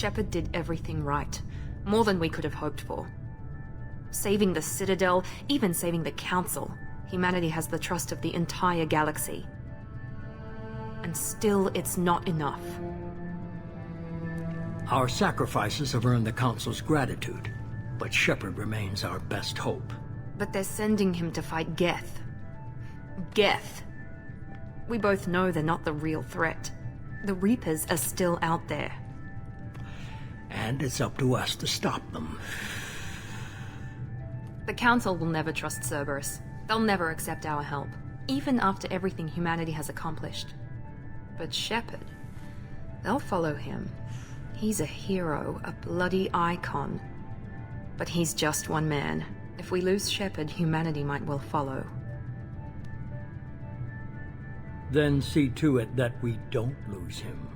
Shepard did everything right. More than we could have hoped for. Saving the Citadel, even saving the Council. Humanity has the trust of the entire galaxy. And still, it's not enough. Our sacrifices have earned the Council's gratitude, but Shepard remains our best hope. But they're sending him to fight Geth. Geth. We both know they're not the real threat. The Reapers are still out there. And it's up to us to stop them. The Council will never trust Cerberus. They'll never accept our help, even after everything humanity has accomplished. But Shepard, they'll follow him. He's a hero, a bloody icon. But he's just one man. If we lose Shepard, humanity might well follow. Then see to it that we don't lose him.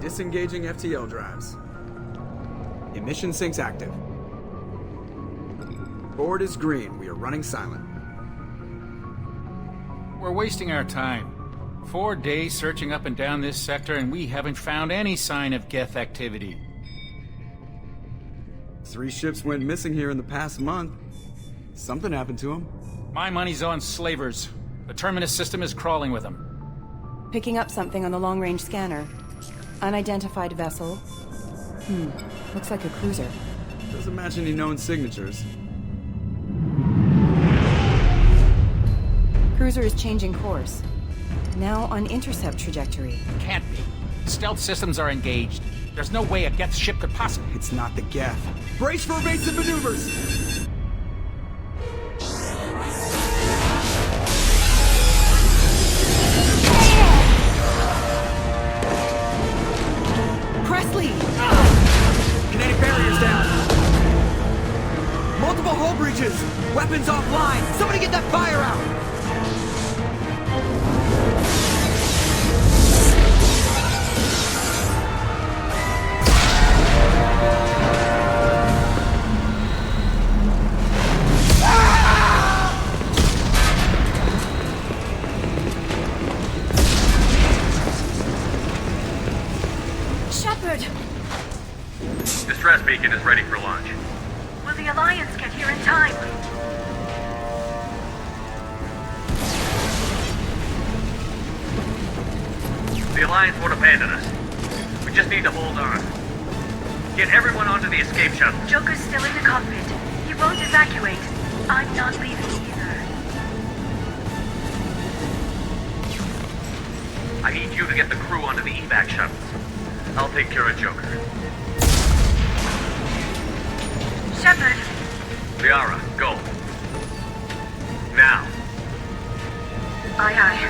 Disengaging FTL drives. Emission sinks active. Board is green. We are running silent. We're wasting our time. 4 days searching up and down this sector, and we haven't found any sign of Geth activity. 3 ships went missing here in the past month. Something happened to them. My money's on slavers. The Terminus system is crawling with them. Picking up something on the long-range scanner. Unidentified vessel. Looks like a cruiser. Doesn't match any known signatures. Cruiser is changing course. Now on intercept trajectory. Can't be. Stealth systems are engaged. There's no way a Geth ship could possibly... It's not the Geth. Brace for evasive maneuvers! Presley! Kinetic barriers down! Multiple hull breaches! Weapons offline! Somebody get that fire out! Distress beacon is ready for launch. Will the Alliance get here in time? The Alliance won't abandon us. We just need to hold on. Get everyone onto the escape shuttle. Joker's still in the cockpit. He won't evacuate. I'm not leaving either. I need you to get the crew onto the evac shuttles. I'll take care of Joker. Shepard! Liara, go. Now. Aye, aye.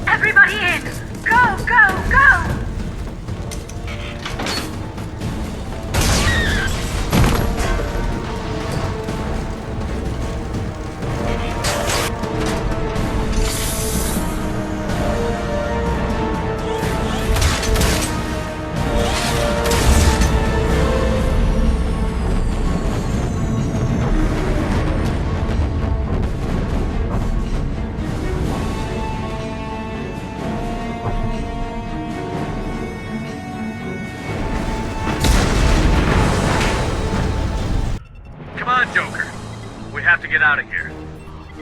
Everybody in! Go, go, go! Get out of here.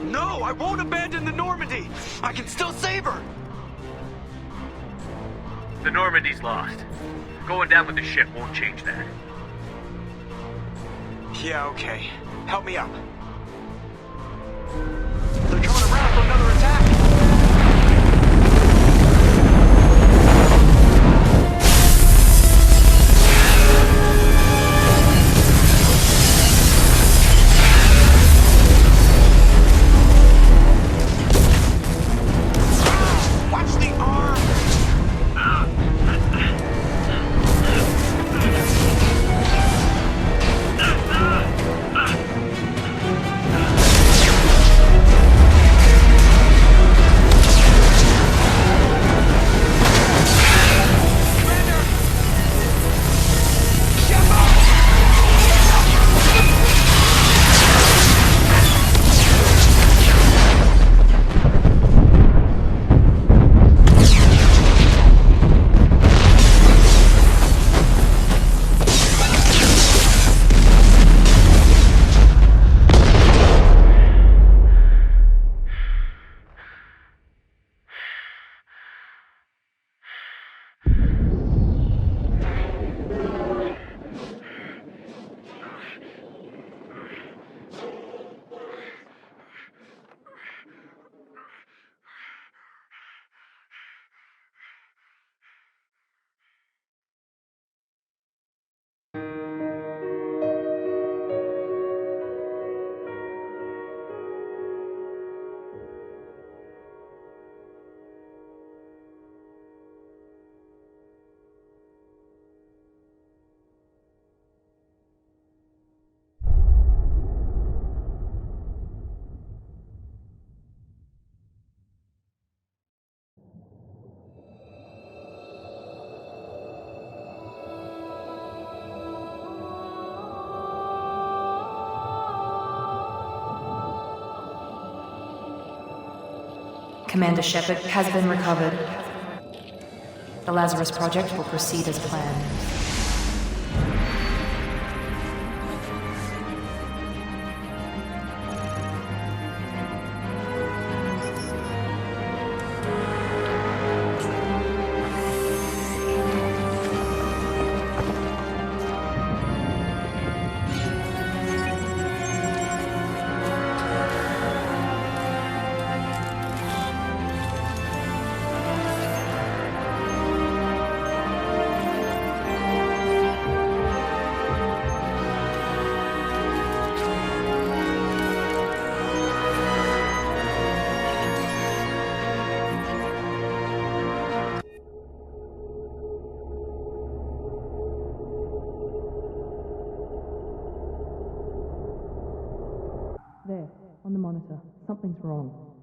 No, I won't abandon the Normandy. I can still save her. The Normandy's lost. Going down with the ship won't change that. Yeah, okay. Help me up. They're coming around for another attack. Commander Shepard has been recovered. The Lazarus Project will proceed as planned. There, on the monitor. Something's wrong.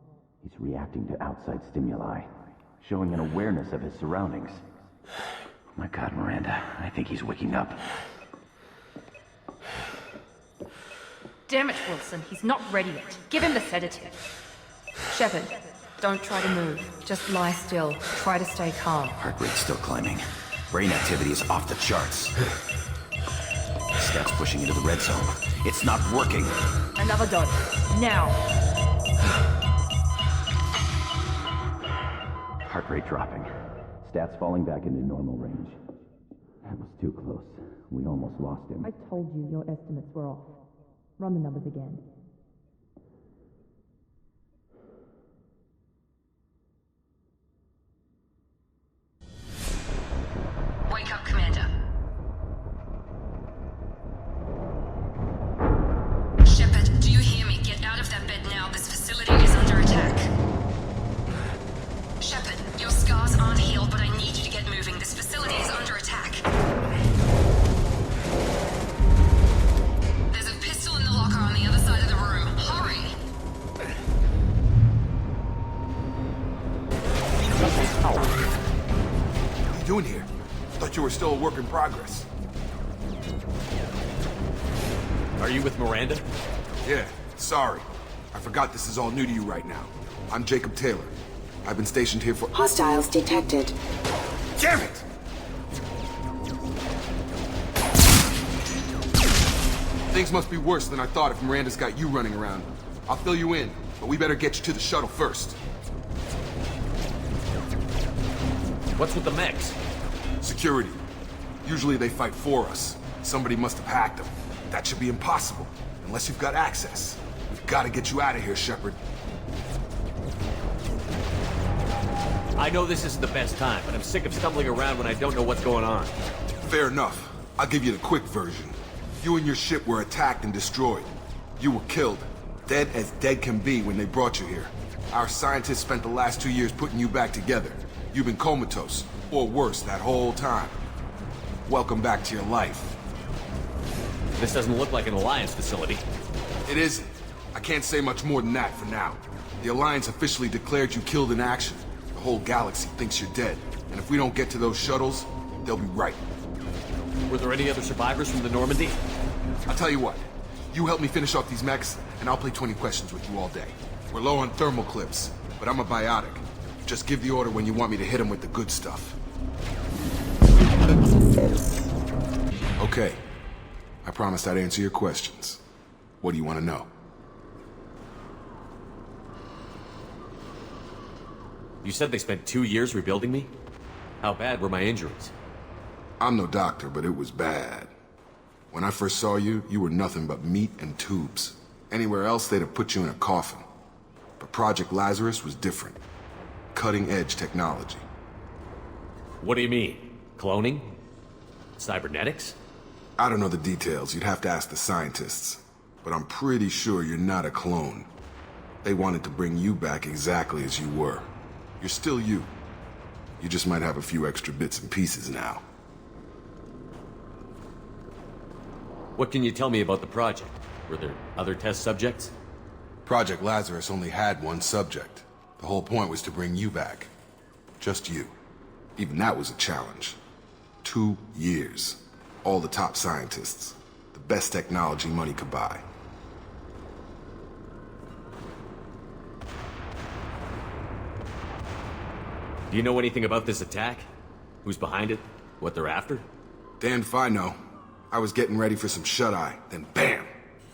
He's reacting to outside stimuli, showing an awareness of his surroundings. Oh my God, Miranda, I think he's waking up. Damn it, Wilson, he's not ready yet. Give him the sedative. Shepard, don't try to move. Just lie still. Try to stay calm. Heart rate's still climbing. Brain activity is off the charts. Stats pushing into the red zone. It's not working. Another dose. Now. Heart rate dropping. Stats falling back into normal range. That was too close. We almost lost him. I told you your estimates were off. Run the numbers again. Wake up, Commander. Shepard, do you hear me? Get out of that bed now. This facility is under attack. Shepard, your scars aren't healed, but I need you to get moving. This facility is under attack. There's a pistol in the locker on the other side of the room. Hurry! What are you doing here? Thought you were still a work in progress. Are you with Miranda? Yeah, sorry. I forgot this is all new to you right now. I'm Jacob Taylor. I've been stationed here for— Hostiles detected. Damn it! Things must be worse than I thought if Miranda's got you running around. I'll fill you in, but we better get you to the shuttle first. What's with the mechs? Security. Usually they fight for us. Somebody must have hacked them. That should be impossible, unless you've got access. We've got to get you out of here, Shepard. I know this isn't the best time, but I'm sick of stumbling around when I don't know what's going on. Fair enough. I'll give you the quick version. You and your ship were attacked and destroyed. You were killed. Dead as dead can be when they brought you here. Our scientists spent the last 2 years putting you back together. You've been comatose, or worse, that whole time. Welcome back to your life. This doesn't look like an Alliance facility. It isn't. I can't say much more than that for now. The Alliance officially declared you killed in action. The whole galaxy thinks you're dead. And if we don't get to those shuttles, they'll be right. Were there any other survivors from the Normandy? I'll tell you what. You help me finish off these mechs, and I'll play 20 questions with you all day. We're low on thermal clips, but I'm a biotic. Just give the order when you want me to hit them with the good stuff. Okay. I promised I'd answer your questions. What do you want to know? You said they spent 2 years rebuilding me? How bad were my injuries? I'm no doctor, but it was bad. When I first saw you, you were nothing but meat and tubes. Anywhere else, they'd have put you in a coffin. But Project Lazarus was different. Cutting-edge technology. What do you mean? Cloning? Cybernetics? I don't know the details. You'd have to ask the scientists. But I'm pretty sure you're not a clone. They wanted to bring you back exactly as you were. You're still you. You just might have a few extra bits and pieces now. What can you tell me about the project? Were there other test subjects? Project Lazarus only had one subject. The whole point was to bring you back. Just you. Even that was a challenge. 2 years. All the top scientists. The best technology money could buy. Do you know anything about this attack? Who's behind it? What they're after? Damned if I know. I was getting ready for some shut-eye, then bam!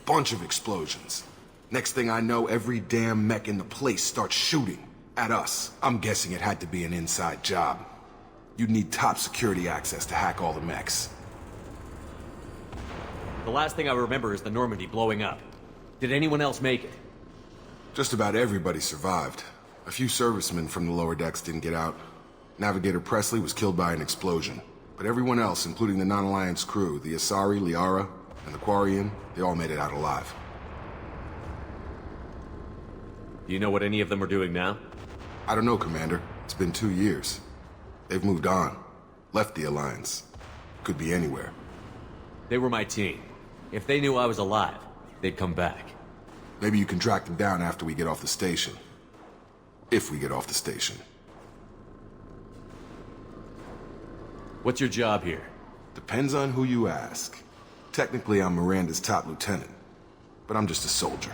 Bunch of explosions. Next thing I know, every damn mech in the place starts shooting at us. I'm guessing it had to be an inside job. You'd need top security access to hack all the mechs. The last thing I remember is the Normandy blowing up. Did anyone else make it? Just about everybody survived. A few servicemen from the lower decks didn't get out. Navigator Presley was killed by an explosion. But everyone else, including the non-Alliance crew, the Asari, Liara, and the Quarian, they all made it out alive. Do you know what any of them are doing now? I don't know, Commander. It's been 2 years. They've moved on. Left the Alliance. Could be anywhere. They were my team. If they knew I was alive, they'd come back. Maybe you can track them down after we get off the station. If we get off the station. What's your job here? Depends on who you ask. Technically, I'm Miranda's top lieutenant. But I'm just a soldier.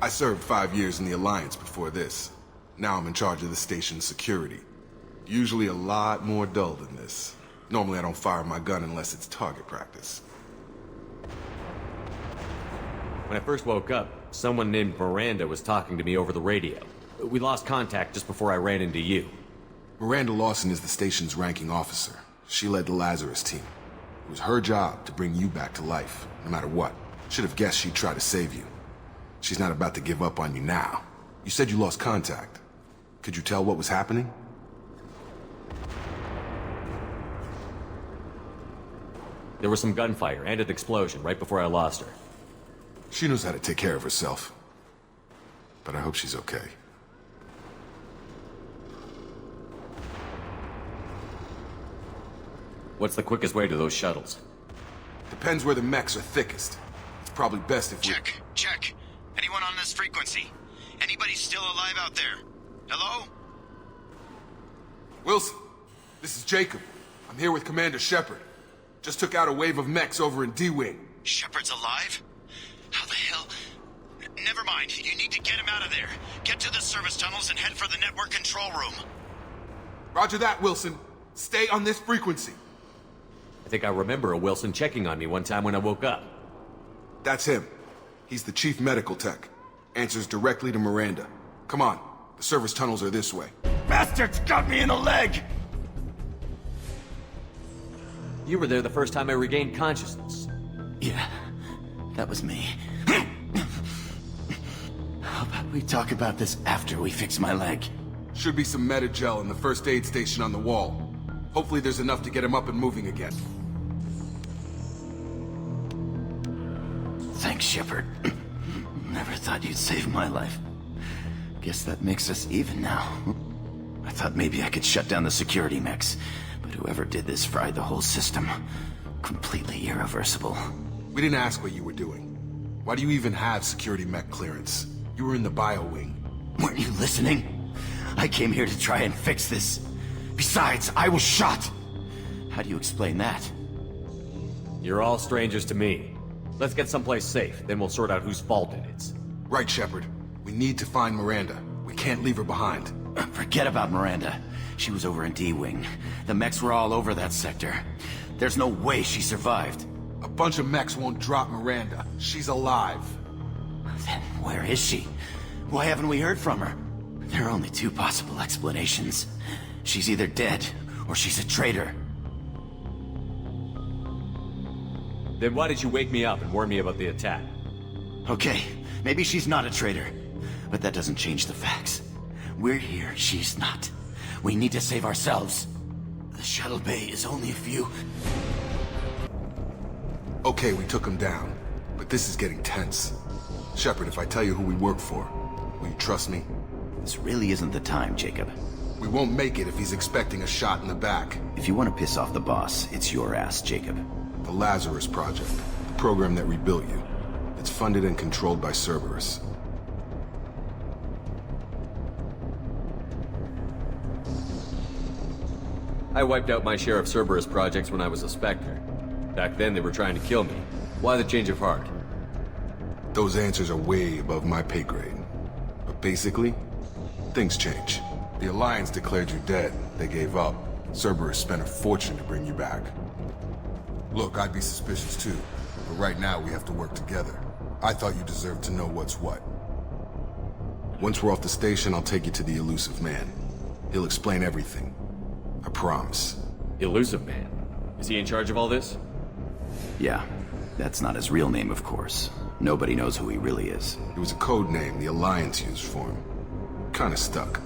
I served 5 years in the Alliance before this. Now I'm in charge of the station's security. Usually a lot more dull than this. Normally I don't fire my gun unless it's target practice. When I first woke up, someone named Miranda was talking to me over the radio. We lost contact just before I ran into you. Miranda Lawson is the station's ranking officer. She led the Lazarus team. It was her job to bring you back to life, no matter what. Should have guessed she'd try to save you. She's not about to give up on you now. You said you lost contact. Could you tell what was happening? There was some gunfire and an explosion right before I lost her. She knows how to take care of herself. But I hope she's okay. What's the quickest way to those shuttles? Depends where the mechs are thickest. It's probably best if we... Check. Anyone on this frequency? Anybody still alive out there? Hello? Wilson, this is Jacob. I'm here with Commander Shepard. Just took out a wave of mechs over in D-Wing. Shepard's alive? How the hell? Never mind. You need to get him out of there. Get to the service tunnels and head for the network control room. Roger that, Wilson. Stay on this frequency. I think I remember a Wilson checking on me one time when I woke up. That's him. He's the chief medical tech. Answers directly to Miranda. Come on. The service tunnels are this way. Bastards got me in the leg! You were there the first time I regained consciousness. Yeah, that was me. How about we talk about this after we fix my leg? Should be some Medi-gel in the first aid station on the wall. Hopefully there's enough to get him up and moving again. Thanks, Shepard. Never thought you'd save my life. Guess that makes us even now. I thought maybe I could shut down the security mechs, but whoever did this fried the whole system. Completely irreversible. We didn't ask what you were doing. Why do you even have security mech clearance? You were in the bio wing. Weren't you listening? I came here to try and fix this. Besides, I was shot! How do you explain that? You're all strangers to me. Let's get someplace safe, then we'll sort out whose fault it is. Right, Shepard. We need to find Miranda. We can't leave her behind. Forget about Miranda. She was over in D-Wing. The mechs were all over that sector. There's no way she survived. A bunch of mechs won't drop Miranda. She's alive. Then where is she? Why haven't we heard from her? There are only two possible explanations. She's either dead, or she's a traitor. Then why did you wake me up and warn me about the attack? Okay, maybe she's not a traitor. But that doesn't change the facts. We're here, she's not. We need to save ourselves. The shuttle bay is only a few... Okay, we took him down. But this is getting tense. Shepard, if I tell you who we work for, will you trust me? This really isn't the time, Jacob. We won't make it if he's expecting a shot in the back. If you want to piss off the boss, it's your ass, Jacob. The Lazarus Project, the program that rebuilt you. It's funded and controlled by Cerberus. I wiped out my share of Cerberus projects when I was a Spectre. Back then they were trying to kill me. Why the change of heart? Those answers are way above my pay grade. But basically, things change. The Alliance declared you dead, They gave up. Cerberus spent a fortune to bring you back. Look, I'd be suspicious too, but right now we have to work together. I thought you deserved to know what's what. Once we're off the station, I'll take you to the Elusive Man. He'll explain everything. I promise. Elusive Man? Is he in charge of all this? Yeah. That's not his real name, of course. Nobody knows who he really is. It was a code name the Alliance used for him. Kinda stuck.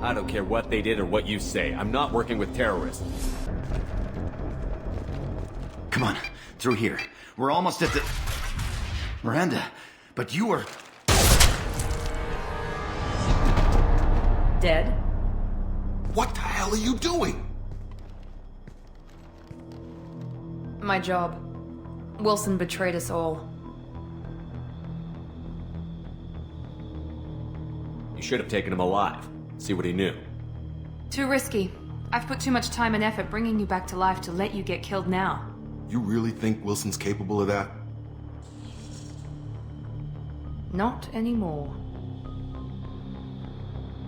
I don't care what they did or what you say. I'm not working with terrorists. Come on, through here. We're almost at the... Miranda, but you were... Dead? What the hell are you doing? My job. Wilson betrayed us all. You should have taken him alive. See what he knew. Too risky. I've put too much time and effort bringing you back to life to let you get killed now. You really think Wilson's capable of that? Not anymore.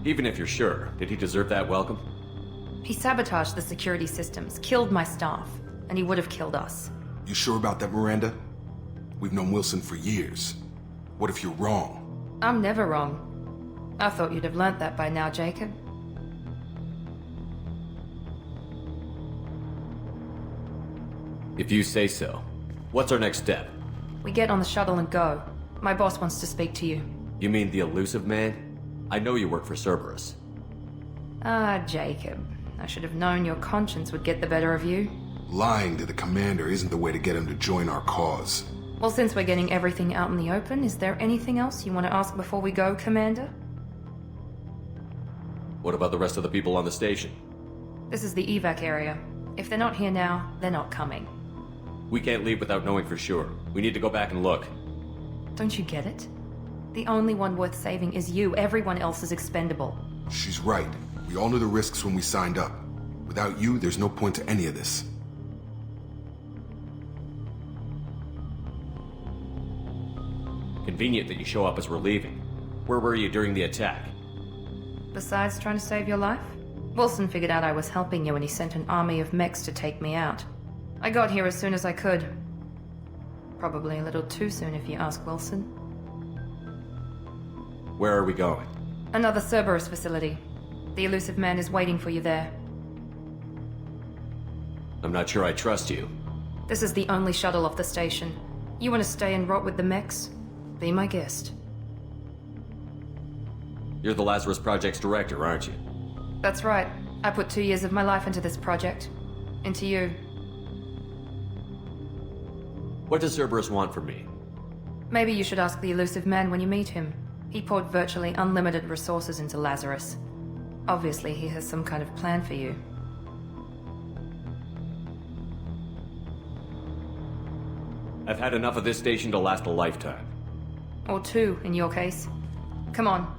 Even if you're sure, did he deserve that welcome? He sabotaged the security systems, killed my staff, and he would have killed us. You sure about that, Miranda? We've known Wilson for years. What if you're wrong? I'm never wrong. I thought you'd have learnt that by now, Jacob. If you say so. What's our next step? We get on the shuttle and go. My boss wants to speak to you. You mean the Elusive Man? I know you work for Cerberus. Ah, Jacob. I should have known your conscience would get the better of you. Lying to the commander isn't the way to get him to join our cause. Well, since we're getting everything out in the open, is there anything else you want to ask before we go, Commander? What about the rest of the people on the station? This is the evac area. If they're not here now, they're not coming. We can't leave without knowing for sure. We need to go back and look. Don't you get it? The only one worth saving is you. Everyone else is expendable. She's right. We all knew the risks when we signed up. Without you, there's no point to any of this. Convenient that you show up as we're leaving. Where were you during the attack? Besides trying to save your life? Wilson figured out I was helping you and he sent an army of mechs to take me out. I got here as soon as I could. Probably a little too soon if you ask Wilson. Where are we going? Another Cerberus facility. The Elusive Man is waiting for you there. I'm not sure I trust you. This is the only shuttle off the station. You want to stay and rot with the mechs? Be my guest. You're the Lazarus Project's director, aren't you? That's right. I put 2 years of my life into this project. Into you. What does Cerberus want from me? Maybe you should ask the Elusive Man when you meet him. He poured virtually unlimited resources into Lazarus. Obviously, he has some kind of plan for you. I've had enough of this station to last a lifetime. Or 2, in your case. Come on.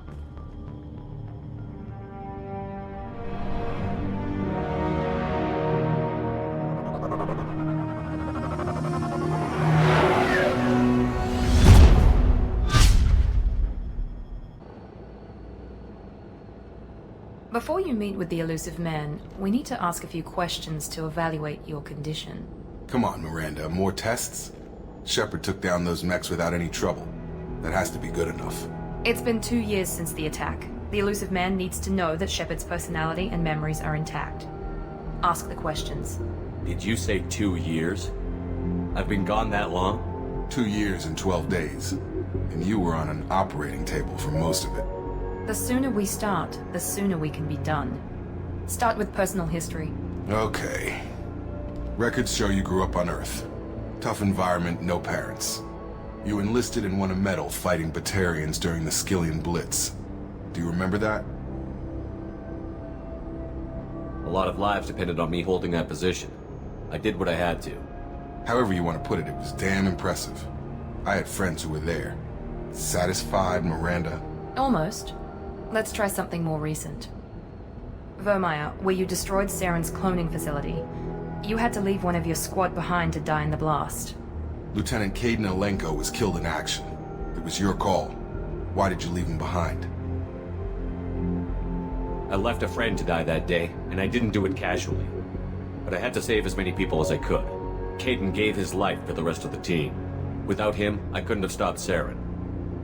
Before you meet with the Elusive Man, we need to ask a few questions to evaluate your condition. Come on, Miranda, more tests? Shepard took down those mechs without any trouble. That has to be good enough. It's been 2 years since the attack. The Elusive Man needs to know that Shepard's personality and memories are intact. Ask the questions. Did you say 2 years? I've been gone that long? 2 years and 12 days. And you were on an operating table for most of it. The sooner we start, the sooner we can be done. Start with personal history. Okay. Records show you grew up on Earth. Tough environment, no parents. You enlisted and won a medal fighting Batarians during the Skillian Blitz. Do you remember that? A lot of lives depended on me holding that position. I did what I had to. However you want to put it, it was damn impressive. I had friends who were there. Satisfied, Miranda? Almost. Let's try something more recent. Vermeer, where you destroyed Saren's cloning facility. You had to leave one of your squad behind to die in the blast. Lieutenant Caden Alenko was killed in action. It was your call. Why did you leave him behind? I left a friend to die that day, and I didn't do it casually. But I had to save as many people as I could. Caden gave his life for the rest of the team. Without him, I couldn't have stopped Saren.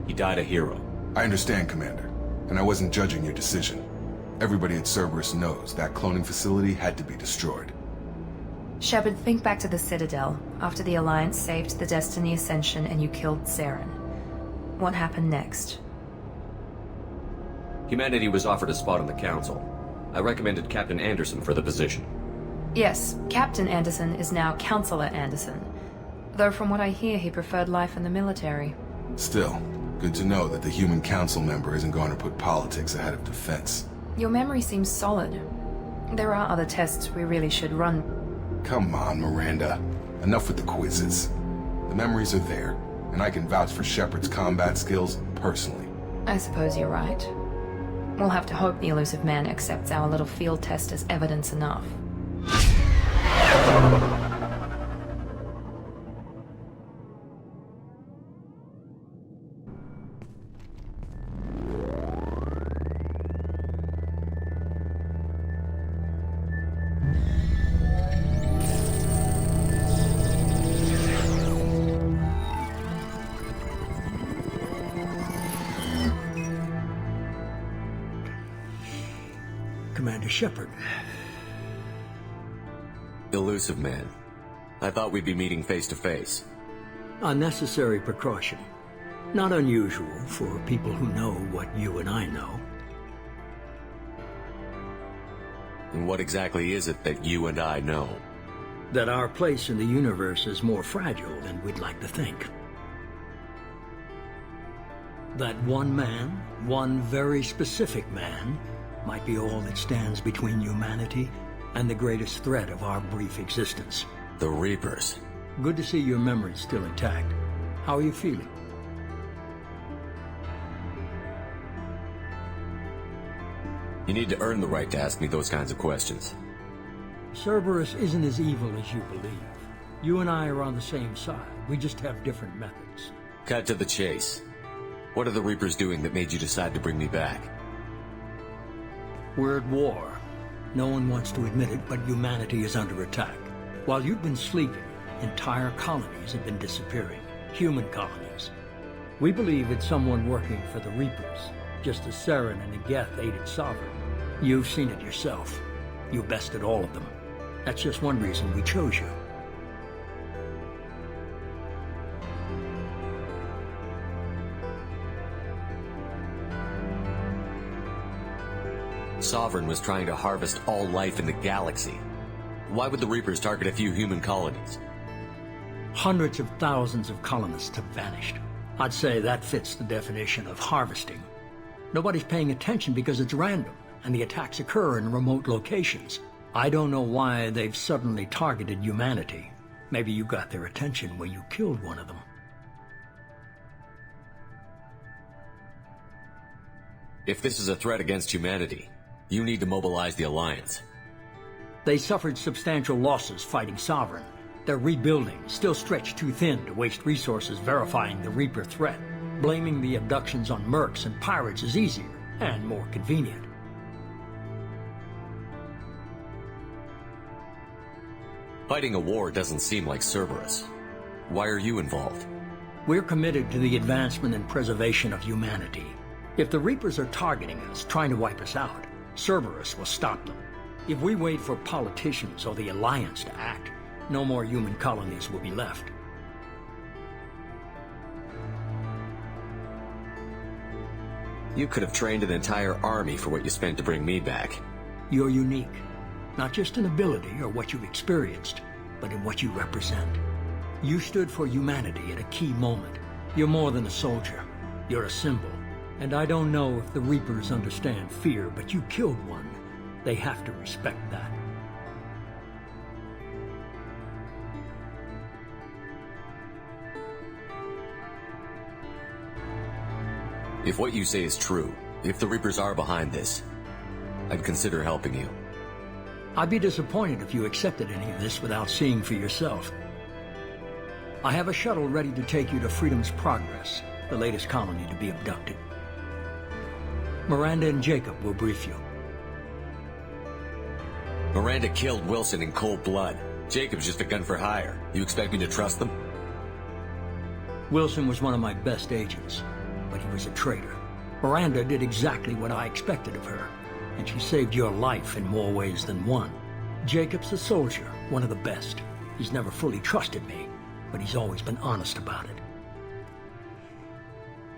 He died a hero. I understand, Commander, and I wasn't judging your decision. Everybody at Cerberus knows that cloning facility had to be destroyed. Shepard, think back to the Citadel, after the Alliance saved the Destiny Ascension and you killed Saren. What happened next? Humanity was offered a spot on the Council. I recommended Captain Anderson for the position. Yes, Captain Anderson is now Counselor Anderson. Though from what I hear, he preferred life in the military. Still, good to know that the human council member isn't going to put politics ahead of defense. Your memory seems solid. There are other tests we really should run. Come on, Miranda. Enough with the quizzes. The memories are there, and I can vouch for Shepard's combat skills personally. I suppose you're right. We'll have to hope the elusive man accepts our little field test as evidence enough. Commander Shepard. Elusive man. I thought we'd be meeting face to face. A necessary precaution. Not unusual for people who know what you and I know. And what exactly is it that you and I know? That our place in the universe is more fragile than we'd like to think. That one man, one very specific man, might be all that stands between humanity and the greatest threat of our brief existence. The Reapers. Good to see your memory's still intact. How are you feeling? You need to earn the right to ask me those kinds of questions. Cerberus isn't as evil as you believe. You and I are on the same side. We just have different methods. Cut to the chase. What are the Reapers doing that made you decide to bring me back? We're at war. No one wants to admit it, but humanity is under attack. While you've been sleeping, entire colonies have been disappearing. Human colonies. We believe it's someone working for the Reapers, just as Saren and Geth aided Sovereign. You've seen it yourself. You bested all of them. That's just one reason we chose you. Sovereign was trying to harvest all life in the galaxy. Why would the Reapers target a few human colonies? Hundreds of thousands of colonists have vanished. I'd say that fits the definition of harvesting. Nobody's paying attention because it's random, and the attacks occur in remote locations. I don't know why they've suddenly targeted humanity. Maybe you got their attention when you killed one of them. If this is a threat against humanity, you need to mobilize the Alliance. They suffered substantial losses fighting Sovereign. They're rebuilding, still stretched too thin to waste resources verifying the Reaper threat. Blaming the abductions on mercs and pirates is easier and more convenient. Fighting a war doesn't seem like Cerberus. Why are you involved? We're committed to the advancement and preservation of humanity. If the Reapers are targeting us, trying to wipe us out, Cerberus will stop them. If we wait for politicians or the Alliance to act, no more human colonies will be left. You could have trained an entire army for what you spent to bring me back. You're unique, not just in ability or what you've experienced, but in what you represent. You stood for humanity at a key moment. You're more than a soldier. You're a symbol. And I don't know if the Reapers understand fear, but you killed one. They have to respect that. If what you say is true, if the Reapers are behind this, I'd consider helping you. I'd be disappointed if you accepted any of this without seeing for yourself. I have a shuttle ready to take you to Freedom's Progress, the latest colony to be abducted. Miranda and Jacob will brief you. Miranda killed Wilson in cold blood. Jacob's just a gun for hire. You expect me to trust them? Wilson was one of my best agents, but he was a traitor. Miranda did exactly what I expected of her, and she saved your life in more ways than one. Jacob's a soldier, one of the best. He's never fully trusted me, but he's always been honest about it.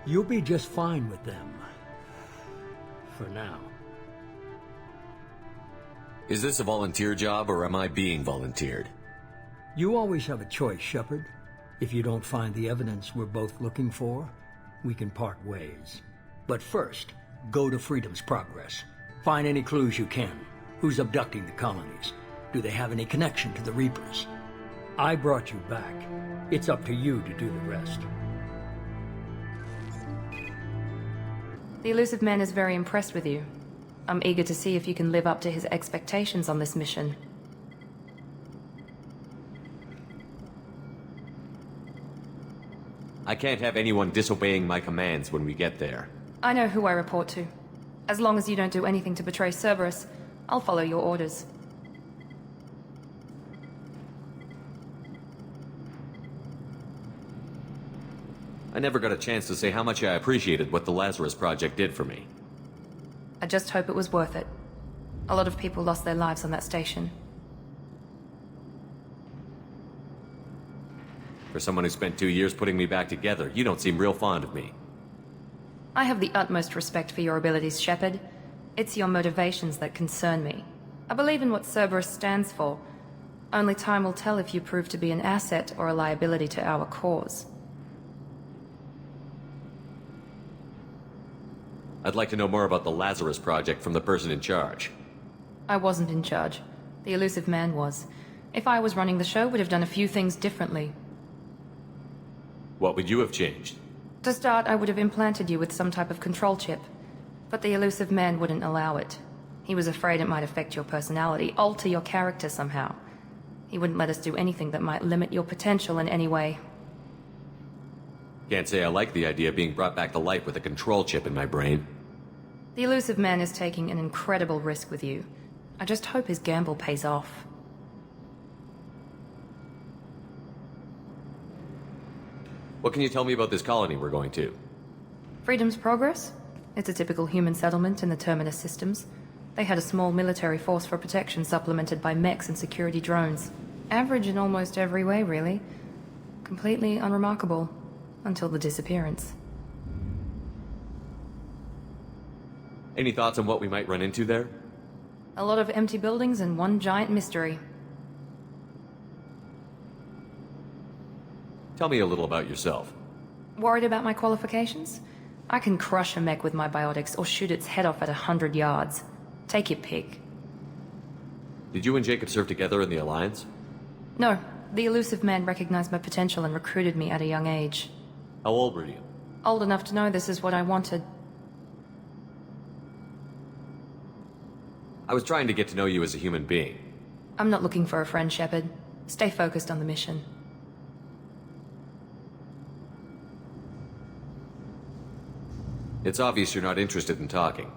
You'll be just fine with them. For now. Is this a volunteer job, or am I being volunteered? You always have a choice, Shepard. If you don't find the evidence we're both looking for, we can part ways. But first, go to Freedom's Progress. Find any clues you can. Who's abducting the colonies? Do they have any connection to the Reapers? I brought you back. It's up to you to do the rest. The elusive man is very impressed with you. I'm eager to see if you can live up to his expectations on this mission. I can't have anyone disobeying my commands when we get there. I know who I report to. As long as you don't do anything to betray Cerberus, I'll follow your orders. I never got a chance to say how much I appreciated what the Lazarus Project did for me. I just hope it was worth it. A lot of people lost their lives on that station. For someone who spent 2 years putting me back together, you don't seem real fond of me. I have the utmost respect for your abilities, Shepard. It's your motivations that concern me. I believe in what Cerberus stands for. Only time will tell if you prove to be an asset or a liability to our cause. I'd like to know more about the Lazarus Project from the person in charge. I wasn't in charge. The elusive man was. If I was running the show, would have done a few things differently. What would you have changed? To start, I would have implanted you with some type of control chip. But the elusive man wouldn't allow it. He was afraid it might affect your personality, alter your character somehow. He wouldn't let us do anything that might limit your potential in any way. Can't say I like the idea of being brought back to life with a control chip in my brain. The elusive man is taking an incredible risk with you. I just hope his gamble pays off. What can you tell me about this colony we're going to? Freedom's Progress? It's a typical human settlement in the Terminus systems. They had a small military force for protection supplemented by mechs and security drones. Average in almost every way, really. Completely unremarkable. Until the disappearance. Any thoughts on what we might run into there? A lot of empty buildings and one giant mystery. Tell me a little about yourself. Worried about my qualifications? I can crush a mech with my biotics or shoot its head off at 100 yards. Take your pick. Did you and Jacob serve together in the Alliance? No. The elusive man recognized my potential and recruited me at a young age. How old were you? Old enough to know this is what I wanted. I was trying to get to know you as a human being. I'm not looking for a friend, Shepard. Stay focused on the mission. It's obvious you're not interested in talking.